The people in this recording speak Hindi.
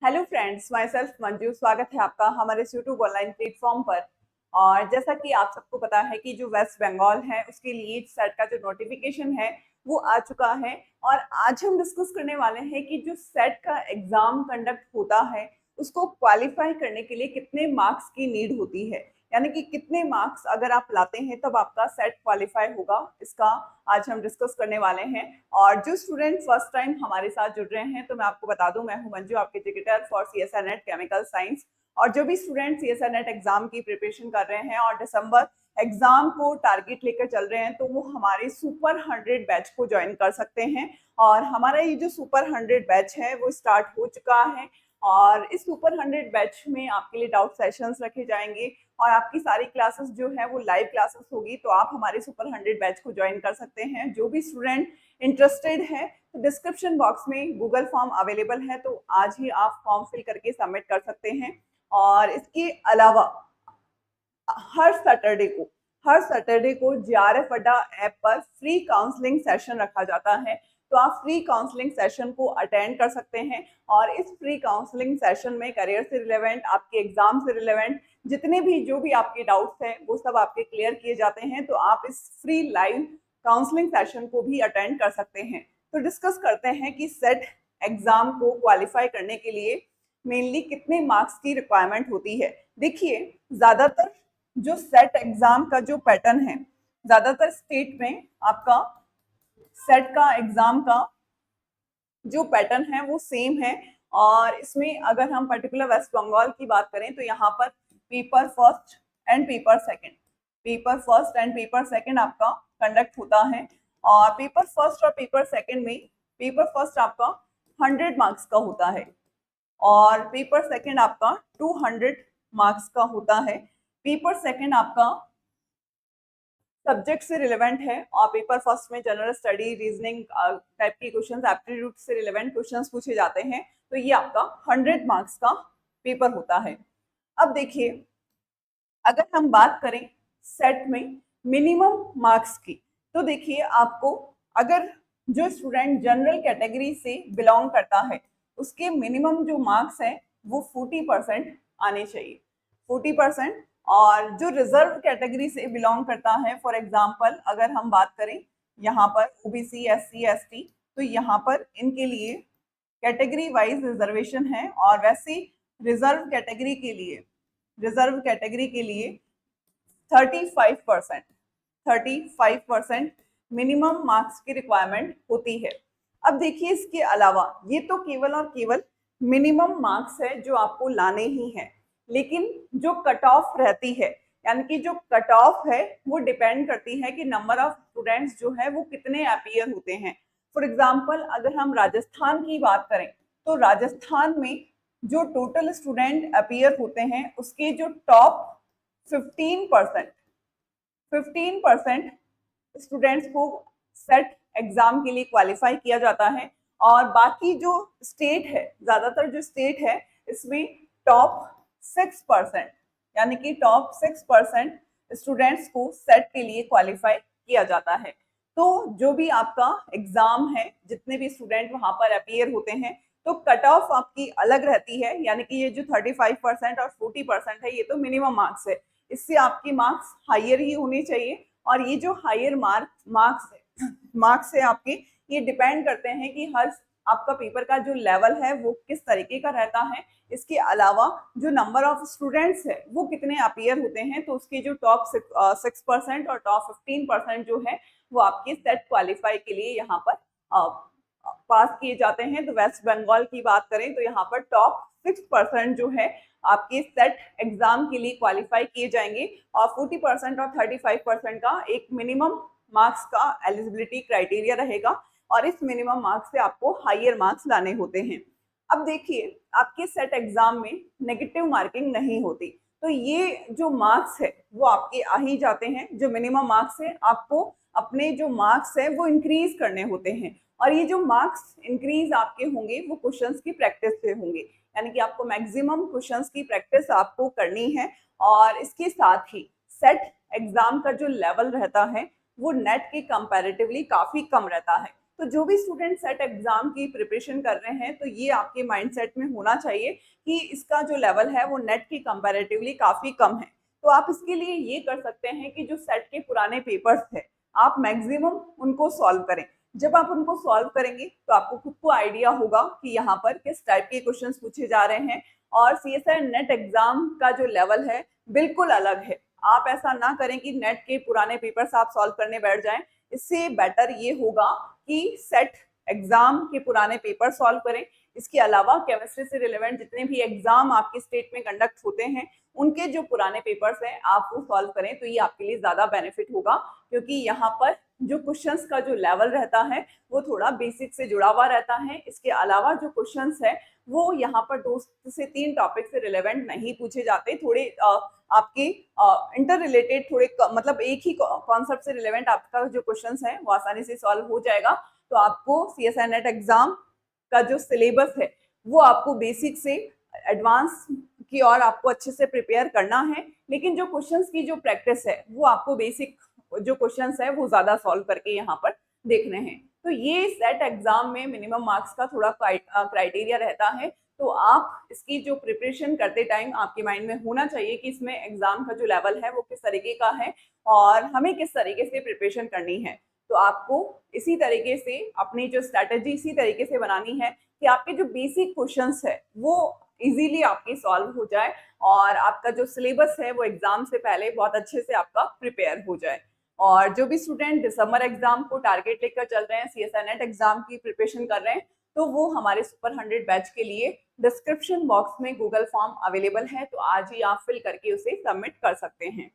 Hello friends, my self Manju. स्वागत है आपका हमारे इस यूट्यूब ऑनलाइन प्लेटफॉर्म पर। और जैसा कि आप सबको पता है कि जो वेस्ट बंगाल है उसके लिए सेट का जो नोटिफिकेशन है वो आ चुका है। और आज हम डिस्कस करने वाले हैं कि जो सेट का एग्जाम कंडक्ट होता है उसको क्वालिफाई करने के लिए कितने मार्क्स की नीड होती है, यानी कि कितने मार्क्स अगर आप लाते हैं तब आपका सेट क्वालिफाई होगा। इसका आज हम डिस्कस करने वाले हैं। और जो स्टूडेंट फर्स्ट टाइम हमारे साथ जुड़ रहे हैं तो मैं आपको बता दूं, मैं हूं मंजू, आपके tkinter for CSI net chemical science. और जो भी स्टूडेंट CSI नेट एग्जाम की प्रिपरेशन कर रहे हैं और दिसंबर एग्जाम को टारगेट लेकर चल रहे हैं तो वो हमारे सुपर 100 बैच को ज्वाइन कर सकते हैं। और हमारा ये जो सुपर 100 बैच है वो स्टार्ट हो चुका है। और इस सुपर 100 बैच में आपके लिए डाउट सेशंस रखे जाएंगे और आपकी सारी क्लासेस जो है वो लाइव क्लासेस होगी। तो आप हमारे सुपर 100 बैच को ज्वाइन कर सकते हैं। जो भी स्टूडेंट इंटरेस्टेड है तो डिस्क्रिप्शन बॉक्स में गूगल फॉर्म अवेलेबल है, तो आज ही आप फॉर्म फिल करके सबमिट कर सकते हैं। और इसके अलावा हर सैटरडे को JRF अड्डा ऐप पर फ्री काउंसलिंग सेशन रखा जाता है। तो आप फ्री काउंसलिंग सेशन को अटेंड कर सकते हैं। और इस फ्री काउंसलिंग सेशन में करियर से रिलेवेंट, आपके एग्जाम से रिलेवेंट जितने भी जो भी आपके डाउट्स हैं वो सब आपके क्लियर किए जाते हैं। तो आप इस फ्री लाइव काउंसलिंग सेशन को भी अटेंड कर सकते हैं। तो डिस्कस करते हैं कि सेट एग्जाम को क्वालिफाई करने के लिए मेनली कितने मार्क्स की रिक्वायरमेंट होती है। देखिए, ज्यादातर जो सेट एग्जाम का जो पैटर्न है, ज्यादातर स्टेट में आपका सेट का एग्जाम का जो पैटर्न है वो सेम है। और इसमें अगर हम पर्टिकुलर वेस्ट बंगाल की बात करें तो यहाँ पर paper first and paper second आपका कंडक्ट होता है। और पेपर फर्स्ट और पेपर सेकंड में पेपर फर्स्ट आपका 100 मार्क्स का होता है और पेपर सेकंड आपका 200 मार्क्स का होता है। पेपर सेकंड आपका सब्जेक्ट से रिलेवेंट है और पेपर फर्स्ट में जनरल स्टडी, रीजनिंग टाइप के क्वेश्चंस, एप्टीट्यूड से रिलेवेंट क्वेश्चंस पूछे जाते हैं। तो ये आपका 100 मार्क्स का पेपर होता है। अब देखिए, अगर हम बात करें सेट में मिनिमम मार्क्स की, तो देखिए आपको, अगर जो स्टूडेंट जनरल कैटेगरी से बिलोंग करता है उसके मिनिमम जो मार्क्स है वो 40% आने चाहिए, 40%। और जो रिजर्व कैटेगरी से बिलोंग करता है, फॉर एग्जांपल अगर हम बात करें यहाँ पर OBC, SC, ST, तो यहाँ पर इनके लिए कैटेगरी वाइज रिजर्वेशन है। और वैसे रिजर्व कैटेगरी के लिए 35% मिनिमम मार्क्स की रिक्वायरमेंट होती है। अब देखिए, इसके अलावा ये तो केवल और केवल मिनिमम मार्क्स है जो आपको लाने ही हैं, लेकिन जो कट ऑफ रहती है, यानी कि जो कट ऑफ है वो डिपेंड करती है कि नंबर ऑफ स्टूडेंट्स जो है वो कितने अपीयर होते हैं। फॉर एग्जाम्पल अगर हम राजस्थान की बात करें तो राजस्थान में जो टोटल स्टूडेंट अपीयर होते हैं उसके जो टॉप 15% स्टूडेंट्स को सेट एग्जाम के लिए क्वालिफाई किया जाता है। और बाकी जो स्टेट है, ज्यादातर जो स्टेट है इसमें टॉप 6%, यानी कि टॉप 6% स्टूडेंट्स को सेट के लिए क्वालिफाई किया जाता है। तो जो भी आपका एग्जाम है, जितने भी स्टूडेंट वहां पर अपीयर होते हैं, तो कट ऑफ आपकी अलग रहती है। यानी कि ये जो 35% और 40% है ये तो मिनिमम मार्क्स है, इससे आपकी मार्क्स हायर ही होनी चाहिए। और ये जो हायर मार्क्स है आपके, ये डिपेंड करते हैं कि हर आपका पेपर का जो लेवल है वो किस तरीके का रहता है। इसके अलावा जो नंबर ऑफ स्टूडेंट्स है वो कितने अपीयर होते हैं, तो उसके जो टॉप 6% और टॉप 15% जो है वो आपके सेट क्वालिफाई के लिए यहाँ पर पास किए जाते हैं। तो वेस्ट बंगाल की बात करें तो यहाँ पर टॉप 6% जो है आपके सेट एग्जाम के लिए क्वालिफाई किए जाएंगे। और 40% और 35% का एक मिनिमम मार्क्स का एलिजिबिलिटी क्राइटेरिया रहेगा और इस मिनिमम मार्क्स से आपको हायर मार्क्स लाने होते हैं। अब देखिए, आपके सेट एग्जाम में नेगेटिव मार्किंग नहीं होती, तो ये जो मार्क्स है वो आपके आ ही जाते हैं। जो मिनिमम मार्क्स है आपको अपने जो मार्क्स है वो इंक्रीज करने होते हैं। और ये जो मार्क्स इंक्रीज आपके होंगे वो क्वेश्चंस की प्रैक्टिस से होंगे, यानी कि आपको मैक्सिमम क्वेश्चंस की प्रैक्टिस आपको करनी है। और इसके साथ ही सेट एग्जाम का जो लेवल रहता है वो नेट के कंपैरेटिवली काफी कम रहता है। तो जो भी स्टूडेंट सेट एग्जाम की प्रिपरेशन कर रहे हैं तो ये आपके माइंडसेट में होना चाहिए कि इसका जो लेवल है वो नेट की कंपैरेटिवली काफी कम है। तो आप इसके लिए ये कर सकते हैं कि जो सेट के पुराने पेपर्स थे आप मैक्सिमम उनको सॉल्व करें। जब आप उनको सॉल्व करेंगे तो आपको खुद को आइडिया होगा कि यहाँ पर किस टाइप के क्वेश्चंस पूछे जा रहे हैं। और सीएसआई नेट एग्जाम का जो लेवल है बिल्कुल अलग है। आप ऐसा ना करें कि नेट के पुराने पेपर्स आप सॉल्व करने बैठ जाएं। इससे बेटर ये होगा कि सेट एग्जाम के पुराने पेपर सॉल्व करें। इसके अलावा केमिस्ट्री से रिलेवेंट जितने भी एग्जाम आपके स्टेट में कंडक्ट होते हैं उनके जो पुराने पेपर्स हैं आप वो सॉल्व करें तो ये आपके लिए ज्यादा बेनिफिट होगा, क्योंकि यहाँ पर जो क्वेश्चंस का जो लेवल रहता है वो थोड़ा बेसिक से जुड़ा हुआ रहता है। इसके अलावा जो क्वेश्चंस है वो यहाँ पर 2 से 3 टॉपिक से रिलेवेंट नहीं पूछे जाते, थोड़े आपके इंटर रिलेटेड थोड़े मतलब एक ही कॉन्सेप्ट से रिलेवेंट आपका जो क्वेश्चंस है वो आसानी से सॉल्व हो जाएगा। तो आपको सीएसआई नेट एग्जाम का जो सिलेबस है वो आपको बेसिक से एडवांस की और आपको अच्छे से प्रिपेयर करना है, लेकिन जो क्वेश्चंस की जो प्रैक्टिस है वो आपको बेसिक जो क्वेश्चंस है वो ज्यादा सॉल्व करके यहाँ पर देखने हैं। तो ये सेट एग्जाम में मिनिमम मार्क्स का थोड़ा क्राइटेरिया रहता है। तो आप इसकी जो प्रिपरेशन करते टाइम आपके माइंड में होना चाहिए कि इसमें एग्जाम का जो लेवल है वो किस तरीके का है और हमें किस तरीके से प्रिपरेशन करनी है। तो आपको इसी तरीके से अपनी जो स्ट्रैटेजी इसी तरीके से बनानी है कि आपके जो बेसिक क्वेश्चंस है वो इजीली आपके सॉल्व हो जाए और आपका जो सिलेबस है वो एग्जाम से पहले बहुत अच्छे से आपका प्रिपेयर हो जाए। और जो भी स्टूडेंट दिसंबर एग्जाम को टारगेट लेकर चल रहे हैं, सीएसआई नेट एग्जाम की प्रिपरेशन कर रहे हैं, तो वो हमारे सुपर 100 बैच के लिए डिस्क्रिप्शन बॉक्स में गूगल फॉर्म अवेलेबल है, तो आज ही आप फिल करके उसे सबमिट कर सकते हैं।